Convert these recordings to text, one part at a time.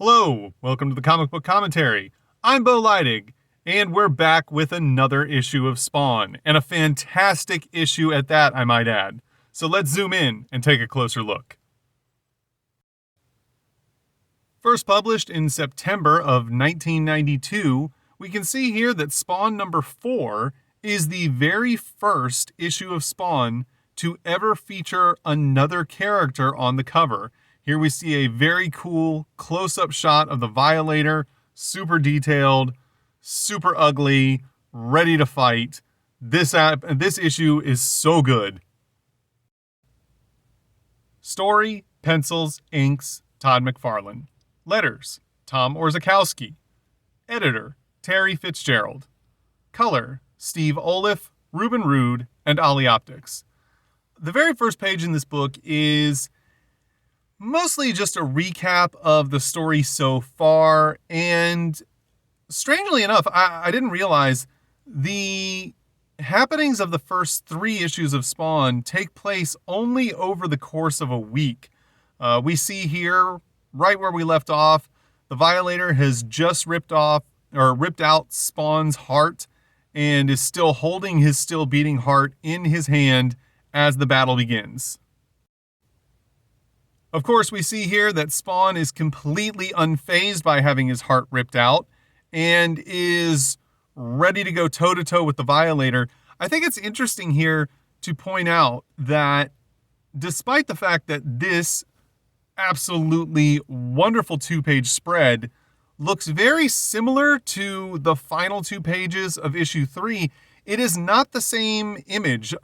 Hello, welcome to the Comic Book Commentary. I'm Bo Leidig, and we're back with another issue of Spawn, and a fantastic issue at that, I might add. So let's zoom in and take a closer look. First published in September of 1992, we can see here that Spawn number 4 is the very first issue of Spawn to ever feature another character on the cover. Here we see a very cool close-up shot of the Violator, super detailed, super ugly, ready to fight. This issue is so good. Story, pencils, inks, Todd McFarlane. Letters, Tom Orzechowski. Editor, Terry Fitzgerald. Color, Steve Oliff, Ruben Rude, and Ollie Optics. The very first page in this book is mostly just a recap of the story so far, and strangely enough, I didn't realize the happenings of the first 3 issues of Spawn take place only over the course of a week. We see here, right where we left off, the Violator has just ripped out Spawn's heart and is still holding his still beating heart in his hand as the battle begins. Of course, we see here that Spawn is completely unfazed by having his heart ripped out and is ready to go toe-to-toe with the Violator. I think it's interesting here to point out that despite the fact that this absolutely wonderful 2-page spread looks very similar to the final 2 pages of issue 3, it is not the same image.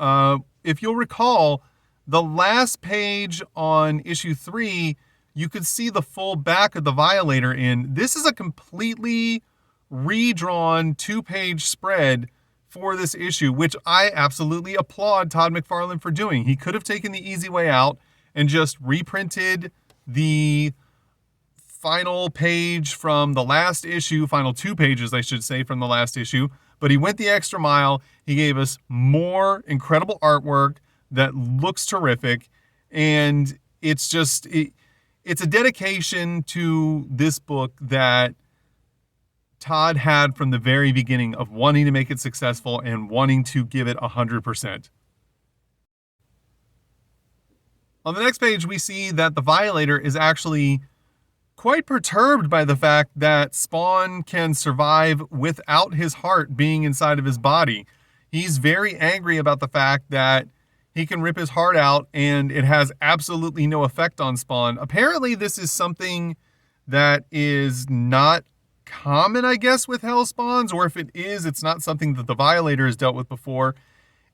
If you'll recall, the last page on issue 3, you could see the full back of the Violator in. This is a completely redrawn 2-page spread for this issue, which I absolutely applaud Todd McFarlane for doing. He could have taken the easy way out and just reprinted the final page from the last issue, final 2 pages, I should say, from the last issue, but he went the extra mile. He gave us more incredible artwork that looks terrific, and it's a dedication to this book that Todd had from the very beginning of wanting to make it successful and wanting to give it 100%. On the next page, we see that the Violator is actually quite perturbed by the fact that Spawn can survive without his heart being inside of his body. He's very angry about the fact that he can rip his heart out and it has absolutely no effect on Spawn. Apparently, this is something that is not common, I guess, with Hell Spawns, or if it is, it's not something that the Violator has dealt with before.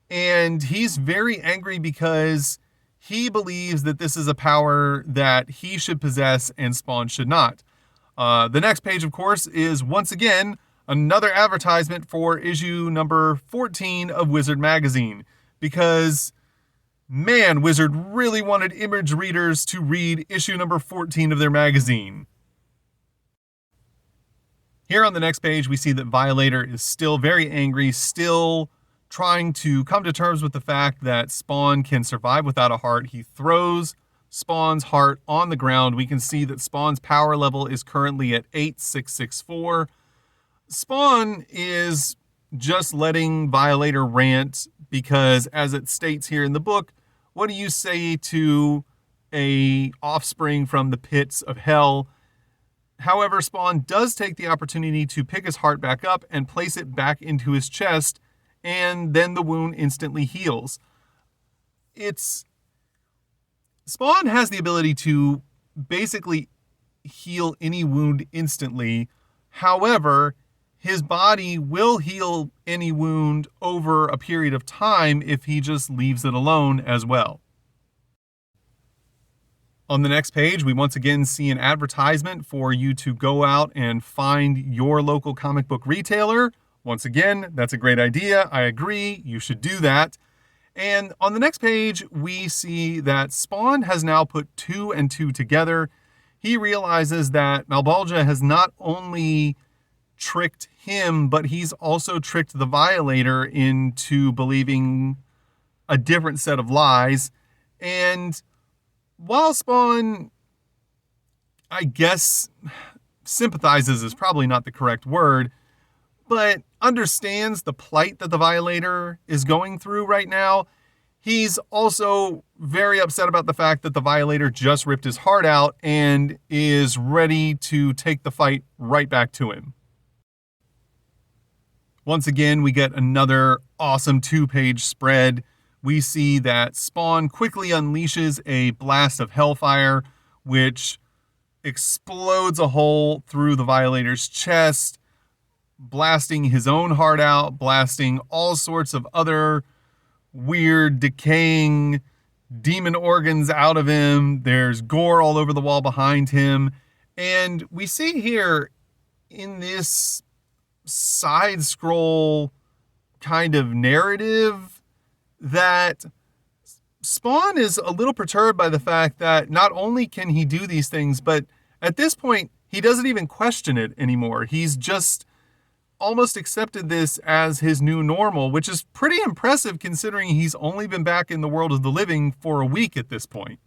And he's very angry because he believes that this is a power that he should possess and Spawn should not. The next page, of course, is once again another advertisement for issue number 14 of Wizard Magazine, because man, Wizard really wanted image readers to read issue number 14 of their magazine. Here on the next page, we see that Violator is still very angry, still trying to come to terms with the fact that Spawn can survive without a heart. He throws Spawn's heart on the ground. We can see that Spawn's power level is currently at 8664. Spawn is just letting Violator rant because, as it states here in the book, what do you say to a offspring from the pits of hell? However, Spawn does take the opportunity to pick his heart back up and place it back into his chest, and then the wound instantly heals. Spawn has the ability to basically heal any wound instantly. However, his body will heal any wound over a period of time if he just leaves it alone as well. On the next page, we once again see an advertisement for you to go out and find your local comic book retailer. Once again, that's a great idea. I agree. You should do that. And on the next page, we see that Spawn has now put 2 and 2 together. He realizes that Malbolgia has not only tricked him, but he's also tricked the Violator into believing a different set of lies. And while Spawn, I guess, sympathizes is probably not the correct word, but understands the plight that the Violator is going through right now. He's also very upset about the fact that the Violator just ripped his heart out and is ready to take the fight right back to him. Once again, we get another awesome 2-page spread. We see that Spawn quickly unleashes a blast of hellfire, which explodes a hole through the Violator's chest, blasting his own heart out, blasting all sorts of other weird, decaying demon organs out of him. There's gore all over the wall behind him. And we see here in this side scroll kind of narrative that Spawn is a little perturbed by the fact that not only can he do these things, but at this point, he doesn't even question it anymore. He's just almost accepted this as his new normal, which is pretty impressive considering he's only been back in the world of the living for a week at this point.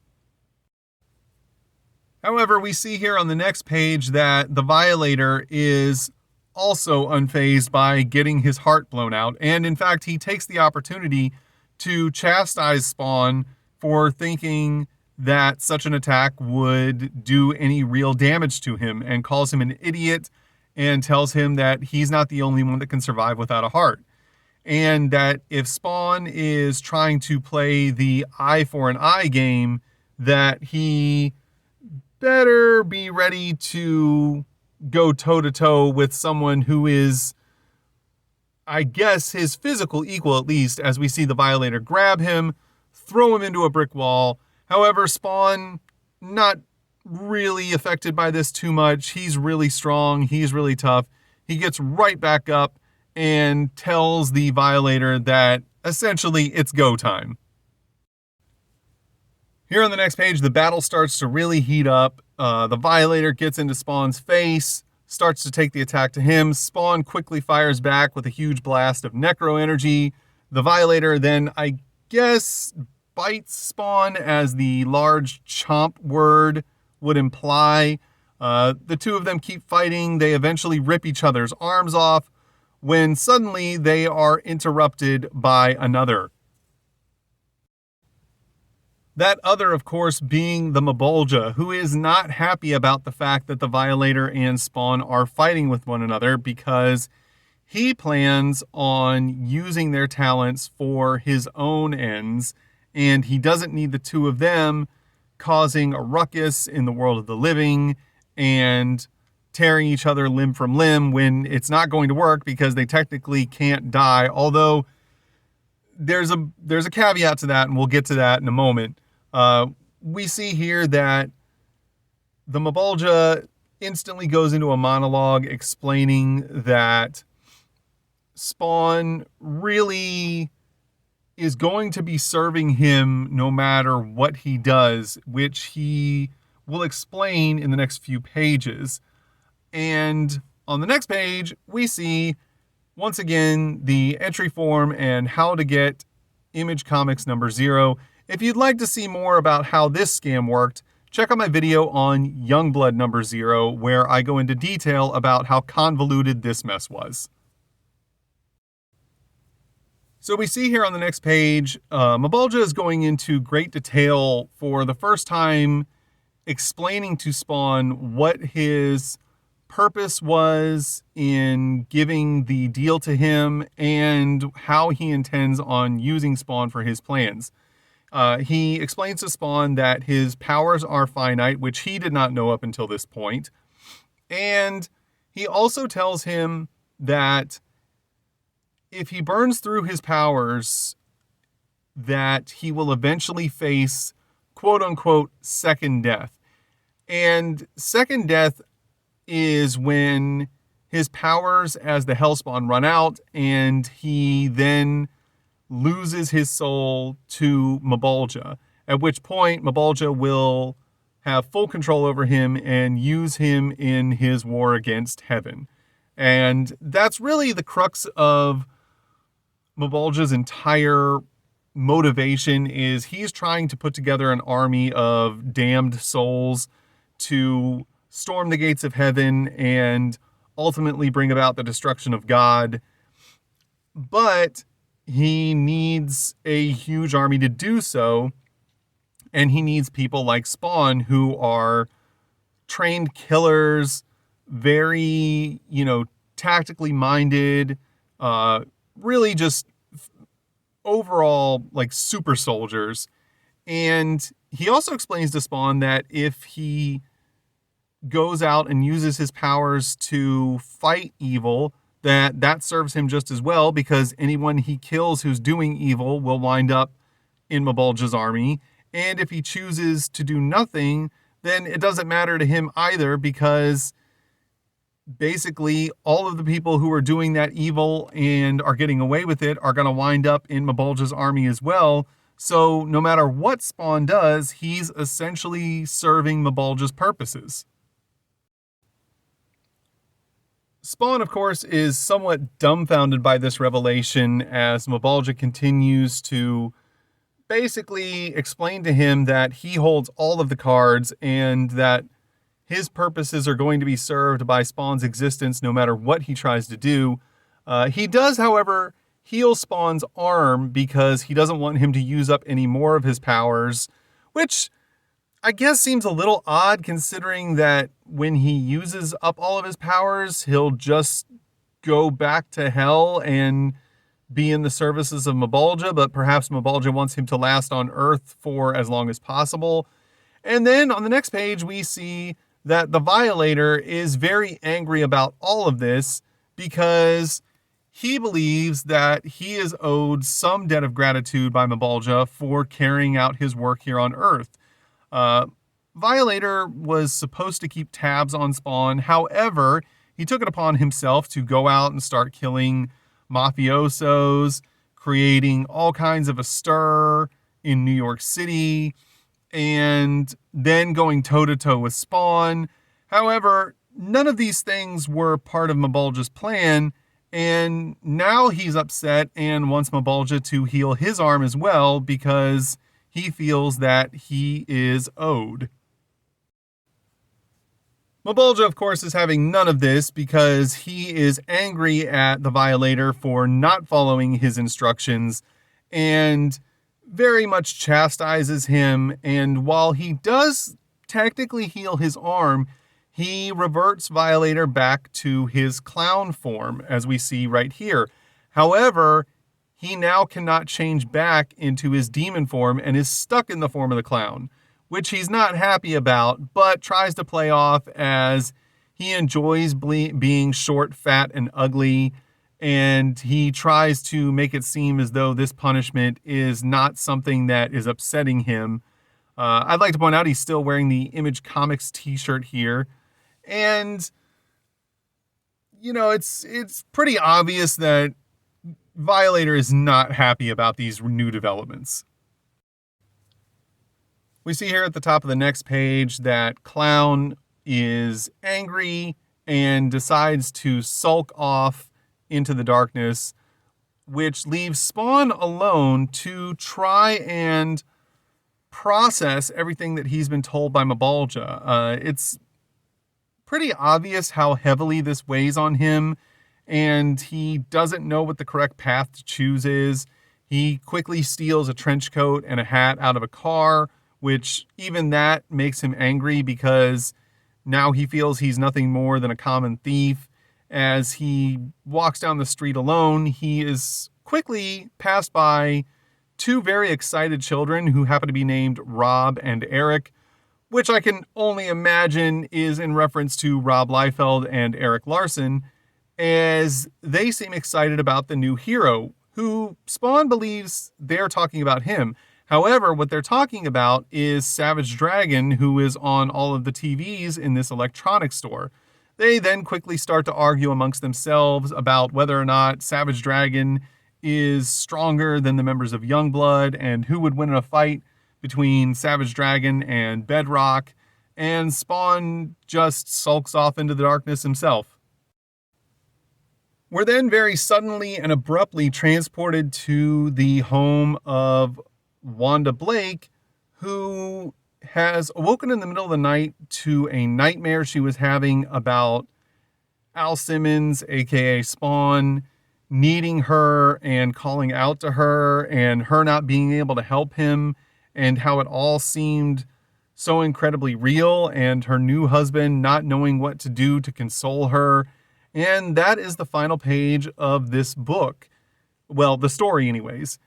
However, we see here on the next page that the Violator is also unfazed by getting his heart blown out, and in fact, he takes the opportunity to chastise Spawn for thinking that such an attack would do any real damage to him, and calls him an idiot and tells him that he's not the only one that can survive without a heart. And that if Spawn is trying to play the eye for an eye game, that he better be ready to go toe-to-toe with someone who is, I guess, his physical equal, at least, as we see the Violator grab him, throw him into a brick wall. However, Spawn, not really affected by this too much. He's really strong. He's really tough. He gets right back up and tells the Violator that essentially it's go time. Here on the next page, the battle starts to really heat up. The Violator gets into Spawn's face, starts to take the attack to him. Spawn quickly fires back with a huge blast of necro energy. The Violator then, I guess, bites Spawn, as the large chomp word would imply. The two of them keep fighting. They eventually rip each other's arms off when suddenly they are interrupted by another. That other, of course, being the Mabolja, who is not happy about the fact that the Violator and Spawn are fighting with one another, because he plans on using their talents for his own ends, and he doesn't need the two of them causing a ruckus in the world of the living and tearing each other limb from limb when it's not going to work because they technically can't die. Although there's a caveat to that, and we'll get to that in a moment. We see here that the Mabolja instantly goes into a monologue explaining that Spawn really is going to be serving him no matter what he does, which he will explain in the next few pages. And on the next page, we see, once again, the entry form and how to get Image Comics number 0. If you'd like to see more about how this scam worked, check out my video on Youngblood number 0, where I go into detail about how convoluted this mess was. So we see here on the next page, Mabolja is going into great detail for the first time, explaining to Spawn what his purpose was in giving the deal to him and how he intends on using Spawn for his plans. He explains to Spawn that his powers are finite, which he did not know up until this point. And he also tells him that if he burns through his powers, that he will eventually face, quote unquote, second death. And second death is when his powers as the Hellspawn run out and he then loses his soul to Mabolja, at which point Mabolja will have full control over him and use him in his war against heaven. And that's really the crux of Mabolja's entire motivation, is he's trying to put together an army of damned souls to storm the gates of heaven and ultimately bring about the destruction of God. But he needs a huge army to do so, and he needs people like Spawn who are trained killers, very, tactically minded, really just overall like super soldiers. And he also explains to Spawn that if he goes out and uses his powers to fight evil, that serves him just as well, because anyone he kills who's doing evil will wind up in Mabolja's army. And if he chooses to do nothing, then it doesn't matter to him either, because basically all of the people who are doing that evil and are getting away with it are going to wind up in Mabolja's army as well. So no matter what Spawn does, he's essentially serving Mabolja's purposes. Spawn, of course, is somewhat dumbfounded by this revelation as Mabolja continues to basically explain to him that he holds all of the cards and that his purposes are going to be served by Spawn's existence no matter what he tries to do. He does, however, heal Spawn's arm because he doesn't want him to use up any more of his powers, which I guess seems a little odd considering that when he uses up all of his powers, he'll just go back to hell and be in the services of Mabolja, but perhaps Mabolja wants him to last on Earth for as long as possible. And then on the next page, we see that the Violator is very angry about all of this because he believes that he is owed some debt of gratitude by Mabolja for carrying out his work here on Earth. Violator was supposed to keep tabs on Spawn. However, he took it upon himself to go out and start killing mafiosos, creating all kinds of a stir in New York City, and then going toe-to-toe with Spawn. However, none of these things were part of Mabolja's plan, and now he's upset and wants Mabolja to heal his arm as well because he feels that he is owed. Mabolja, of course, is having none of this because he is angry at the Violator for not following his instructions and very much chastises him. And while he does technically heal his arm, he reverts Violator back to his clown form, as we see right here. However, he now cannot change back into his demon form and is stuck in the form of the clown, which he's not happy about, but tries to play off as he enjoys being short, fat, and ugly, and he tries to make it seem as though this punishment is not something that is upsetting him. I'd like to point out he's still wearing the Image Comics t-shirt here, and, it's pretty obvious that Violator is not happy about these new developments. We see here at the top of the next page that Clown is angry and decides to sulk off into the darkness, which leaves Spawn alone to try and process everything that he's been told by Mabolja. It's pretty obvious how heavily this weighs on him, and he doesn't know what the correct path to choose is. He quickly steals a trench coat and a hat out of a car, which even that makes him angry because now he feels he's nothing more than a common thief. As he walks down the street alone, he is quickly passed by two very excited children who happen to be named Rob and Eric, which I can only imagine is in reference to Rob Liefeld and Eric Larson, as they seem excited about the new hero, who Spawn believes they're talking about him. However, what they're talking about is Savage Dragon, who is on all of the TVs in this electronics store. They then quickly start to argue amongst themselves about whether or not Savage Dragon is stronger than the members of Youngblood and who would win in a fight between Savage Dragon and Bedrock, and Spawn just sulks off into the darkness himself. We're then very suddenly and abruptly transported to the home of Wanda Blake, who has awoken in the middle of the night to a nightmare she was having about Al Simmons, aka Spawn, needing her and calling out to her, and her not being able to help him, and how it all seemed so incredibly real, and her new husband not knowing what to do to console her. And that is the final page of this book. Well, the story, anyways.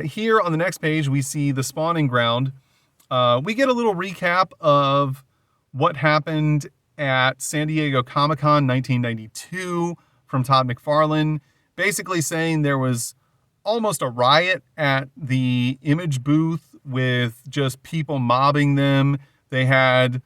Here on the next page, we see the spawning ground. We get a little recap of what happened at San Diego Comic-Con 1992 from Todd McFarlane, basically saying there was almost a riot at the Image booth with just people mobbing them. They had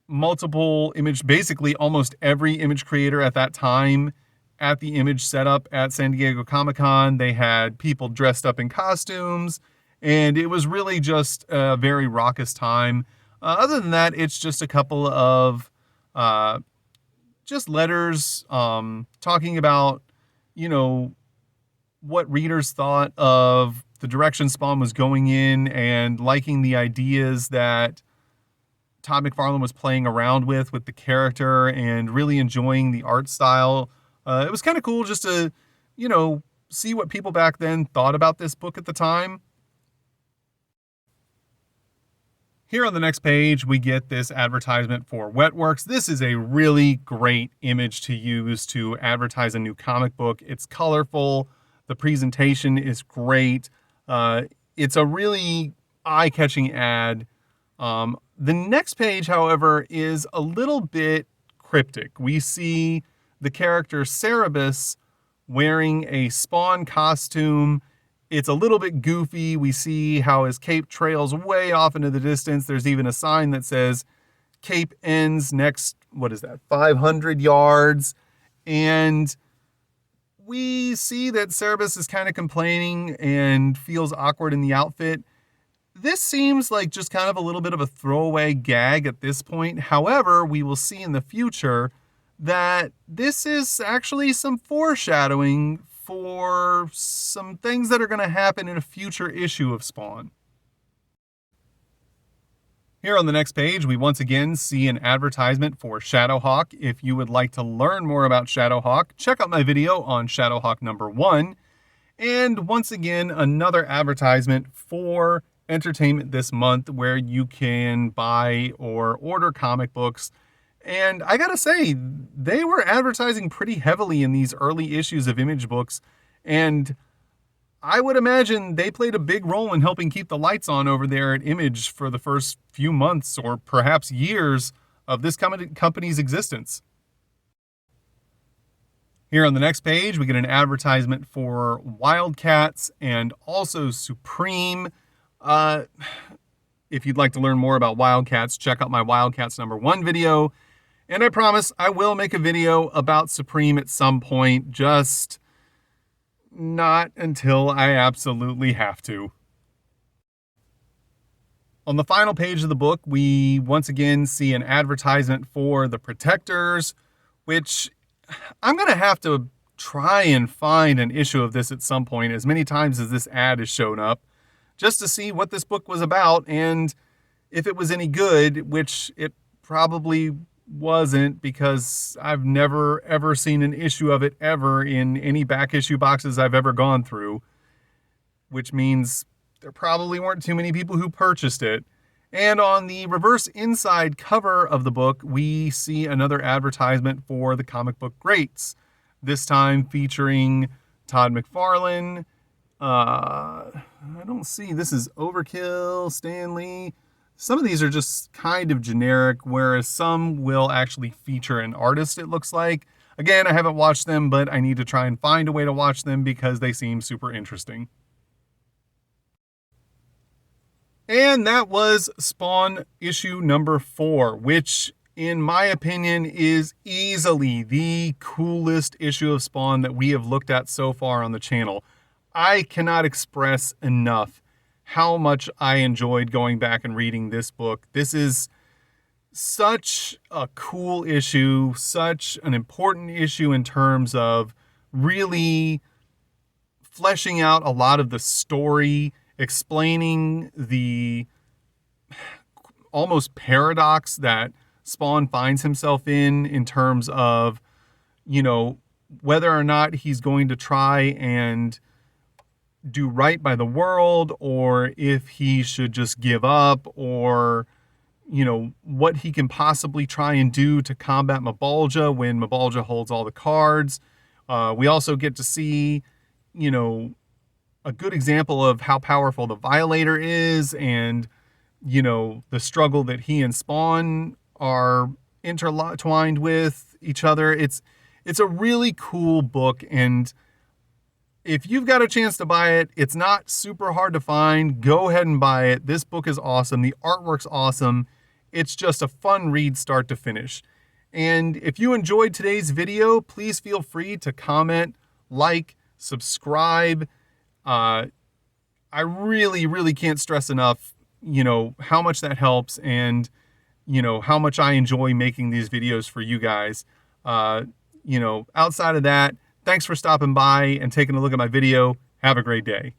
multiple Image, basically almost every Image creator at that time at the Image setup at San Diego Comic-Con. They had people dressed up in costumes, and it was really just a very raucous time. Other than that, it's just a couple of just letters talking about, what readers thought of the direction Spawn was going in, and liking the ideas that Todd McFarlane was playing around with the character, and really enjoying the art style. It was kind of cool just to, see what people back then thought about this book at the time. Here on the next page, we get this advertisement for Wetworks. This is a really great image to use to advertise a new comic book. It's colorful. The presentation is great. It's a really eye-catching ad. The next page, however, is a little bit cryptic. We see the character Cerebus wearing a Spawn costume. It's a little bit goofy. We see how his cape trails way off into the distance. There's even a sign that says cape ends next, 500 yards. And we see that Cerebus is kind of complaining and feels awkward in the outfit. This seems like just kind of a little bit of a throwaway gag at this point. However, we will see in the future that this is actually some foreshadowing for some things that are going to happen in a future issue of Spawn. Here on the next page, we once again see an advertisement for Shadowhawk. If you would like to learn more about Shadowhawk, check out my video on Shadowhawk #1. And once again, another advertisement for Entertainment This Month, where you can buy or order comic books. And I gotta say, they were advertising pretty heavily in these early issues of Image books, and I would imagine they played a big role in helping keep the lights on over there at Image for the first few months or perhaps years of this company's existence. Here on the next page, we get an advertisement for Wildcats and also Supreme. If you'd like to learn more about Wildcats, check out my Wildcats #1 video. And I promise I will make a video about Supreme at some point, just not until I absolutely have to. On the final page of the book, we once again see an advertisement for the Protectors, which I'm going to have to try and find an issue of this at some point, as many times as this ad has shown up, just to see what this book was about and if it was any good, which it probably wasn't, because I've never ever seen an issue of it ever in any back issue boxes I've ever gone through, which means there probably weren't too many people who purchased it. And on the reverse inside cover of the book, we see another advertisement for the Comic Book Greats, this time featuring Todd McFarlane. I don't see, this is Overkill, Stan Lee. Some of these are just kind of generic, whereas some will actually feature an artist, it looks like. Again, I haven't watched them, but I need to try and find a way to watch them because they seem super interesting. And that was Spawn issue #4, which, in my opinion, is easily the coolest issue of Spawn that we have looked at so far on the channel. I cannot express enough how much I enjoyed going back and reading this book. This is such a cool issue, such an important issue in terms of really fleshing out a lot of the story, explaining the almost paradox that Spawn finds himself in terms of, you know, whether or not he's going to try and do right by the world, or if he should just give up, or, you know, what he can possibly try and do to combat Mabalja when Mabalja holds all the cards. We also get to see, you know, a good example of how powerful the Violator is, and, you know, the struggle that he and Spawn are intertwined with each other. It's a really cool book, and if you've got a chance to buy it, it's not super hard to find. Go ahead and buy it. This book is awesome. The artwork's awesome. It's just a fun read start to finish. And if you enjoyed today's video, please feel free to comment, like, subscribe. I really, really can't stress enough, you know, how much that helps, and, you know, how much I enjoy making these videos for you guys. You know, outside of that, thanks for stopping by and taking a look at my video. Have a great day.